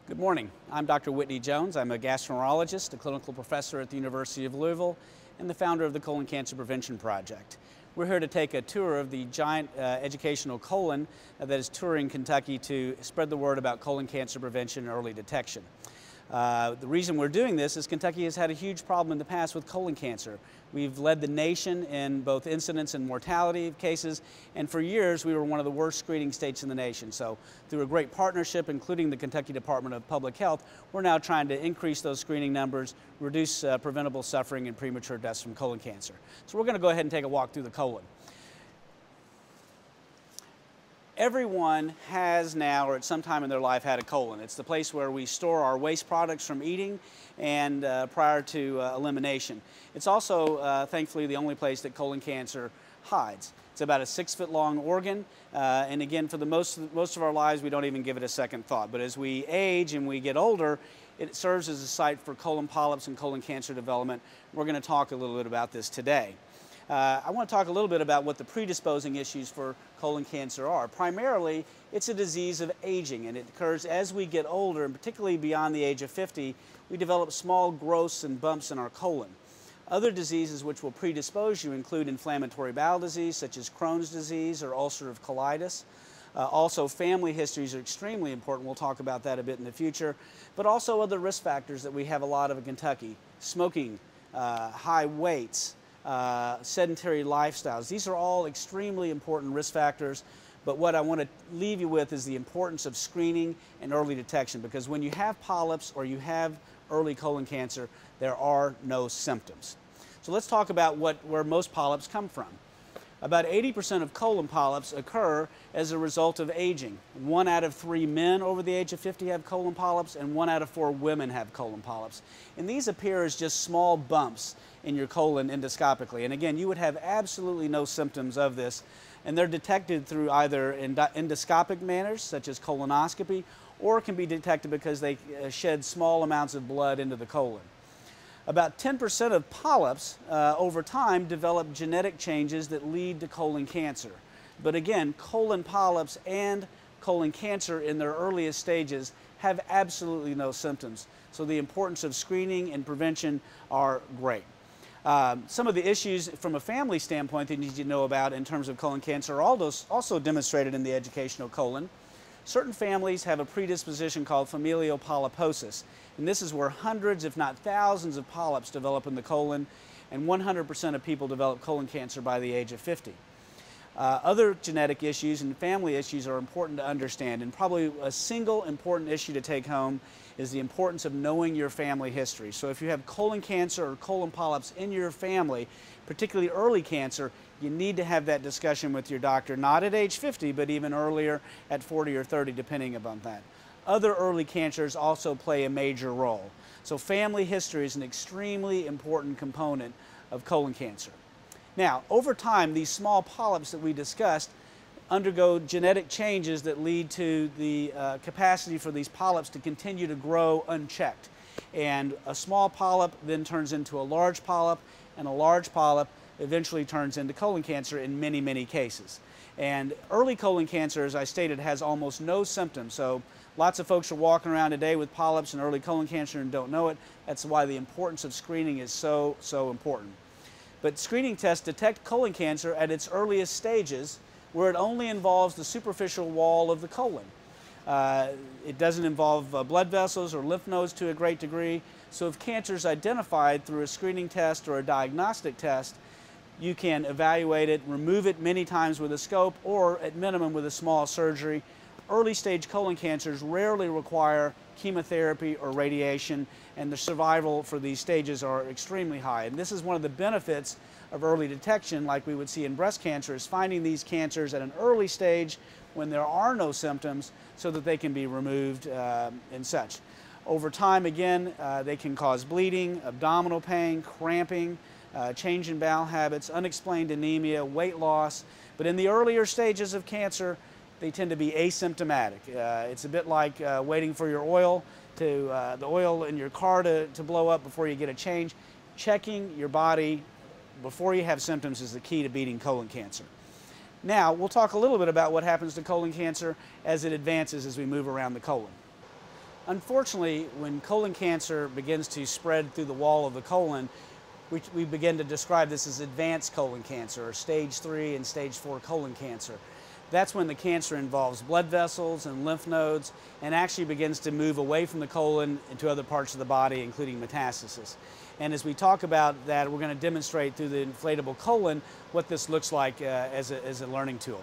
Good morning. I'm Dr. Whitney Jones. I'm a gastroenterologist, a clinical professor at the University of Louisville, and the founder of the Colon Cancer Prevention Project. We're here to take a tour of the giant educational colon that is touring Kentucky to spread the word about colon cancer prevention and early detection. The reason we're doing this is Kentucky has had a huge problem in the past with colon cancer. We've led the nation in both incidence and mortality of cases, and for years we were one of the worst screening states in the nation. So through a great partnership, including the Kentucky Department of Public Health, we're now trying to increase those screening numbers, reduce preventable suffering and premature deaths from colon cancer. So we're going to go ahead and take a walk through the colon. Everyone has now, or at some time in their life, had a colon. It's the place where we store our waste products from eating and prior to elimination. It's also, thankfully, the only place that colon cancer hides. It's about a 6-foot-long organ, and again, for the most of our lives, we don't even give it a second thought. But as we age and we get older, it serves as a site for colon polyps and colon cancer development. We're going to talk a little bit about this today. I want to talk a little bit about what the predisposing issues for colon cancer are. Primarily, it's a disease of aging, and it occurs as we get older, and particularly beyond the age of 50, we develop small growths and bumps in our colon. Other diseases which will predispose you include inflammatory bowel disease, such as Crohn's disease or ulcerative colitis. Also, family histories are extremely important. We'll talk about that a bit in the future. But also other risk factors that we have a lot of in Kentucky: smoking, high weights, sedentary lifestyles. These are all extremely important risk factors, but what I want to leave you with is the importance of screening and early detection, because when you have polyps or you have early colon cancer, there are no symptoms. So let's talk about where most polyps come from. About 80% of colon polyps occur as a result of aging. 1 out of 3 men over the age of 50 have colon polyps, and 1 out of 4 women have colon polyps. And these appear as just small bumps in your colon endoscopically. And again, you would have absolutely no symptoms of this, and they're detected through either endoscopic manners, such as colonoscopy, or can be detected because they shed small amounts of blood into the colon. About 10% of polyps over time develop genetic changes that lead to colon cancer. But again, colon polyps and colon cancer in their earliest stages have absolutely no symptoms. So the importance of screening and prevention are great. Some of the issues from a family standpoint that you need to know about in terms of colon cancer are also demonstrated in the educational colon. Certain families have a predisposition called familial polyposis, and this is where hundreds, if not thousands, of polyps develop in the colon, and 100% of people develop colon cancer by the age of 50. Other genetic issues and family issues are important to understand, and probably a single important issue to take home is the importance of knowing your family history. So if you have colon cancer or colon polyps in your family, particularly early cancer, you need to have that discussion with your doctor, not at age 50, but even earlier at 40 or 30, depending upon that. Other early cancers also play a major role. So family history is an extremely important component of colon cancer. Now, over time, these small polyps that we discussed undergo genetic changes that lead to the capacity for these polyps to continue to grow unchecked. And a small polyp then turns into a large polyp, and a large polyp eventually turns into colon cancer in many, many cases. And early colon cancer, as I stated, has almost no symptoms. So lots of folks are walking around today with polyps and early colon cancer and don't know it. That's why the importance of screening is so important. But screening tests detect colon cancer at its earliest stages, where it only involves the superficial wall of the colon. It doesn't involve blood vessels or lymph nodes to a great degree. So if cancer is identified through a screening test or a diagnostic test, you can evaluate it, remove it many times with a scope, or at minimum with a small surgery. Early stage colon cancers rarely require chemotherapy or radiation, and the survival for these stages are extremely high. And this is one of the benefits of early detection, like we would see in breast cancer, is finding these cancers at an early stage when there are no symptoms so that they can be removed and such. Over time, again, they can cause bleeding, abdominal pain, cramping, change in bowel habits, unexplained anemia, weight loss. But in the earlier stages of cancer, they tend to be asymptomatic. It's a bit like waiting for your oil the oil in your car to blow up before you get a change. Checking your body before you have symptoms is the key to beating colon cancer. Now, we'll talk a little bit about what happens to colon cancer as it advances as we move around the colon. Unfortunately, when colon cancer begins to spread through the wall of the colon, we begin to describe this as advanced colon cancer, or stage 3 and stage 4 colon cancer. That's when the cancer involves blood vessels and lymph nodes and actually begins to move away from the colon into other parts of the body, including metastasis. And as we talk about that, we're going to demonstrate through the inflatable colon what this looks like as a learning tool.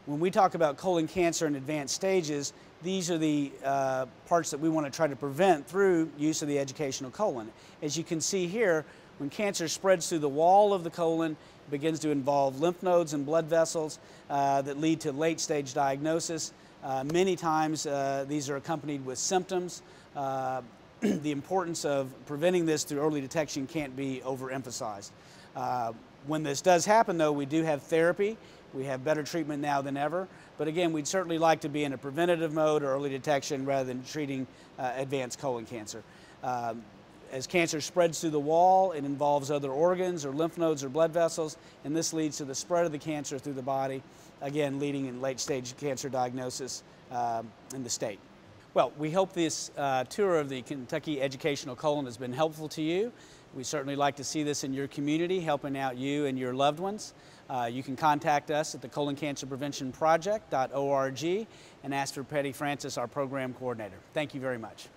When we talk about colon cancer in advanced stages, these are the parts that we want to try to prevent through use of the educational colon. As you can see here, when cancer spreads through the wall of the colon, it begins to involve lymph nodes and blood vessels that lead to late stage diagnosis. Many times these are accompanied with symptoms. The importance of preventing this through early detection can't be overemphasized. When this does happen, though, we do have therapy. We have better treatment now than ever. But again, we'd certainly like to be in a preventative mode or early detection rather than treating advanced colon cancer. As cancer spreads through the wall, it involves other organs or lymph nodes or blood vessels, and this leads to the spread of the cancer through the body, again, leading in late-stage cancer diagnosis in the state. Well, we hope this tour of the Kentucky Educational Colon has been helpful to you. We certainly like to see this in your community, helping out you and your loved ones. You can contact us at the coloncancerpreventionproject.org and ask for Patty Francis, our program coordinator. Thank you very much.